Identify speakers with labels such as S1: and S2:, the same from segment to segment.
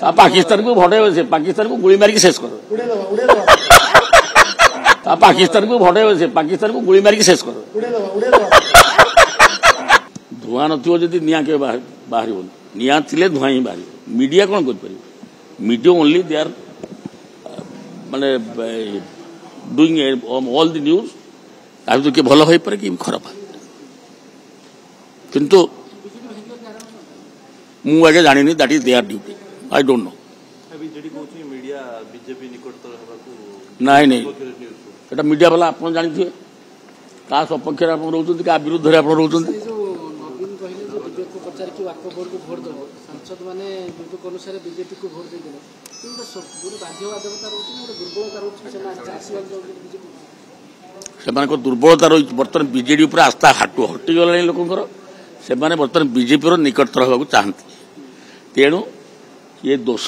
S1: पाकिस्तान को भड़े से पाकिस्तान को गोली मारिक शेष कर पाकिस्तान को भड़े से पाकिस्तान को गोली मारिक शेष कर धुआं नथिबो जदि निया के बाहर निया थिले धुआं ही बाहर मीडिया कौन कर मीडिया ओनली दे आर माने डूइंग ऑल द न्यूज ताकि तो के भल होई पारे कि खराब किंतु मु आगे जानिनी that is their duty I don't know
S2: BJD कोची मीडिया बीजेपी निकटतर हबाकू
S1: नहीं नहीं एटा मीडिया वाला आपन जानिथिए का सपक्ष रे आपन रहउछन का विरुद्ध रे आपन रहउछन
S3: नवीन कहले जे बीजेपी को प्रचार कि वाको बोर्ड को वोट दो सांसद माने विवेक अनुसार बीजेपी को वोट दे देले किंतु सब गुरु बाध्यवादकता रहउछ और दुर्बलता रहउछ आशीर्वाद जो बीजेपी
S1: सेमान को दुर्बलता रही बर्तमान बीजेडी ऊपर आस्था हटी गला लोकंर से बर्तमान बीजेपी निकटतर होगा चाहती तेणु ये दोष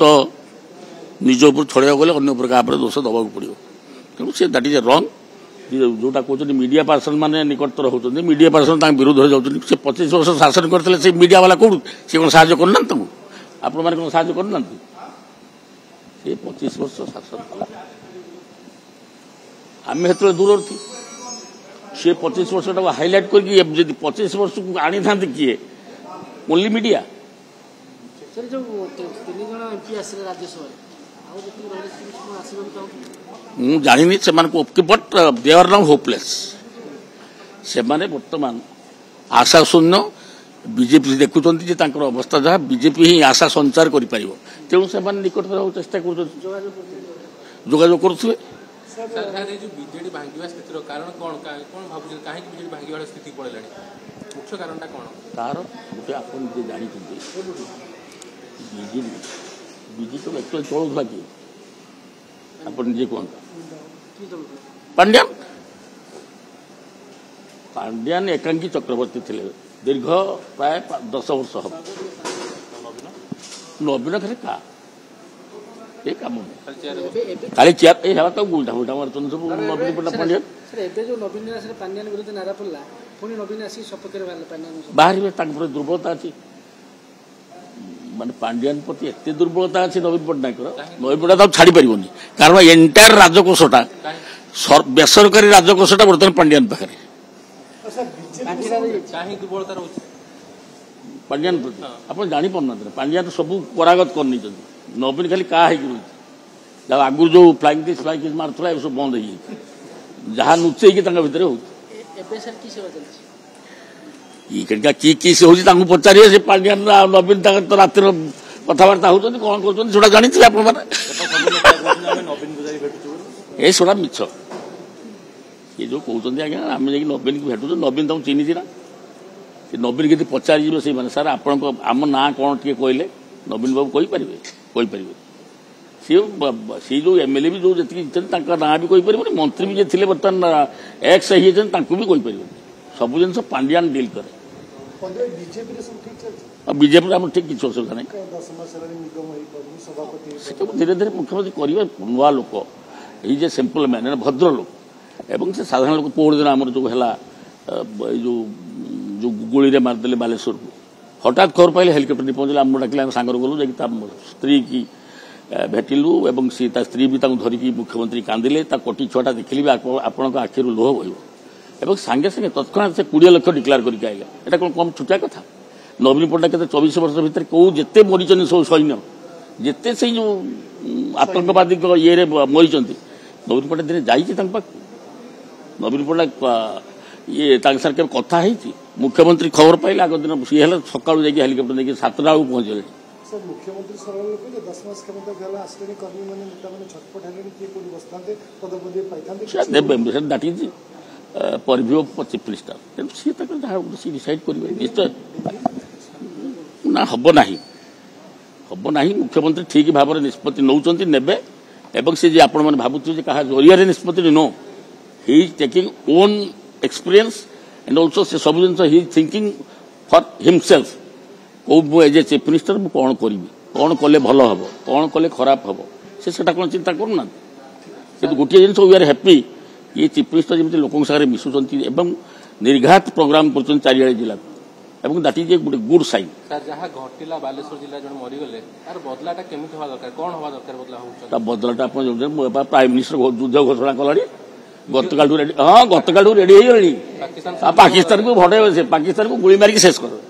S1: निज उपर छड़ा गले अन्य प्रकार दोष दबा पड़ो तेणु से दैट इज रंग जोटा कहते मीडिया पर्सन मैंने निकटतर होती मीडिया पर्सन विरोध हो जाती से 25 वर्ष शासन करते से मीडिया वाला कौन सी कौन साहय करना आपण मैंने कौन साहय करना से 25 वर्ष शासन कला आम से दूर थी सी 25 वर्ष हाइलाइट करके 25 वर्ष को आनी था किए ओनली मीडिया
S3: सर जो 3 जण एमपी आसे राज्यसभा आउ जति रहले आसीबन चाहू
S1: मु जानिनी से मान को but they are now hopeless से माने वर्तमान आशा शून्य बीजेपी देखुचंती जे तांकर अवस्था जहाँ बीजेपी ही आशा संचार करि परिबो तेणु से मान निकट रहउ चेष्टा कर जोगाजोग करुथुए
S4: बीजेडी भांगिवा स्थितिर कारण कौन कौन भाबुछन काहे कि बीजेडी भांगिवा स्थिति पड़लानी मुख्य कारणटा कौन
S1: तार गोटे आपन जे जानि छथि बीजेडी तो एक्चुअली चलुथला कि आपन जे कोन पांड्यान पांड्यान एकांकी चक्रवर्ती थिले दीर्घ प्राय 10 वर्ष हम नवीन खरे का काम खाली चेयर ये तो उल्टा उल्टा मारचन सब नवीन पड़ना पांड्यान
S3: सर एबे जो नवीन आसे पांड्यान विरुद्ध नारा पड़ला पुनी नवीन आसी सपक्ष रे पांड्यान
S1: बाहर दुर्बलता अच्छी माने पांड्यान प्रति एत दुर्बलता अच्छी नवीन पट्टनायक नवीन पट्टनायक छाड़ी पार कारण एंटायर राजकोषटा बेसरकारी राजकोषटा बर्तमान पांड्यान पाखे पांड्यान प्रति आप जापार पांड्यान सब करागत कर नवीन खाली क्या है आगुरी जो फ्लाइंग दिस मार्ला सब बंद हो जहाँ लुचेक भितर हो कि से होची पचारे से पांड्यान नवीन रातिर कथबार्ता होती कौन कर जानी आपड़ा मिछ ये जो कहते आज्ञा आम जा नवीन को भेटुँ नवीन तक चिन्ह ना नवीन के पचारि से मैंने सार आप आम ना कौन टे कहले नवीन बाबू कहींपारे सी जो एमएलए भी जो जी ना भी कहींपर मंत्री भी थे बर्तमान एक्स भी कहींपर सब जिन पांड्यान डील करे बीजेपी आम ठीक किसी असुविधा नहीं धीरे धीरे मुख्यमंत्री करेंगे नुआ लोक ये सिंपल मैन भद्र लोक एवं से साधारण लोक पोड़ दिन आम जो है जो गुली मारिदे बालेश्वर को हठात खबर पाइले हेलिकप्टर नहीं पहुंचले आम डाकिले सांगर गलु जा स्त्री की भेटिलु एवं सी स्त्री भी धरिकी मुख्यमंत्री कांदिले कटी छुआटा देखिले भी आपण आखिर लोह बह एवं सांगे सांगे तत्क्षणात से 20 लाख डिक्लेयर करके आइला एटा कौन कम छुटिया कथा नवीन पट्टनायक 24 वर्ष भीतर कौ जिते मरीचन सब सैन्य जिते से जो आतंकवादी ये मरीचन नवीन पट्टनायक दिन जाइए नवीन पट्टनायक ये सारे कथा है मुख्यमंत्री खबर पाइले आग दिन सी है सका हेलिकप्टर देखिए 7टा बेलू पहुंचे
S5: मुख्यमंत्री सरल कहले 10 मास क्षमता गला आसले कर्मी माने नेता माने छटपट हेले कि कोन बस्तांते पदपदे पाइथांते
S1: that is purview of chief minister तेणु सी सी डिसाइड करेंगे निश्चय ना हम ना मुख्यमंत्री ठीक भाव में निष्पत्ति नौकरी ने से आपण मैंने भावुथे क्या जरिया निष्पत्ति no he is taking own experience and also से सब जिन ही थिंकिंग फॉर हिमसेल्फ कौ एज ए चीफ मिनिस्टर मुझे कौन करी कौन कले भल हम कौन कले खराब हम से कौन चिंता करूना कि गोटे जिन वी आर हैप्पी ये चीफ मिनिस्टर जमी लोक सागर मिशुंट निर्घात प्रोग्राम कर चारिआडे जिला ଏବଂ ଦ୍ୟାଟ୍ ଇଜ୍ ଏ ଗୋଟେ ଗୁଡ୍ ସାଇନ୍।
S4: ସାର୍ ଯାହା ଘଟିଲା ବାଲେଶ୍ୱର ଜିଲ୍ଲା ଜଣେ ମରିଗଲେ ତାର ବଦଲାଟା କେମିତି ହେବା ଦରକାର, କଣ ହେବା ଦରକାର ବଦଲା ହଉଛି?
S1: ତା ବଦଳାଟା ଆପଣ ଜାଣୁଛନ୍ତି, ମୁଁ ଏବେ ପ୍ରାଇମ୍ ମିନିଷ୍ଟର ଯୁଦ୍ଧ ଘୋଷଣା କଲାଣି, ଗତକାଳଠୁ ରେଡି, ହଁ ଗତକାଳଠୁ ରେଡି ହେଇଗଲେଣି। ପାକିସ୍ତାନକୁ ଭଟେଇବେ, ସେ ପାକିସ୍ତାନକୁ ଗୁଳି ମାରିକି ଶେଷ କରିବେ।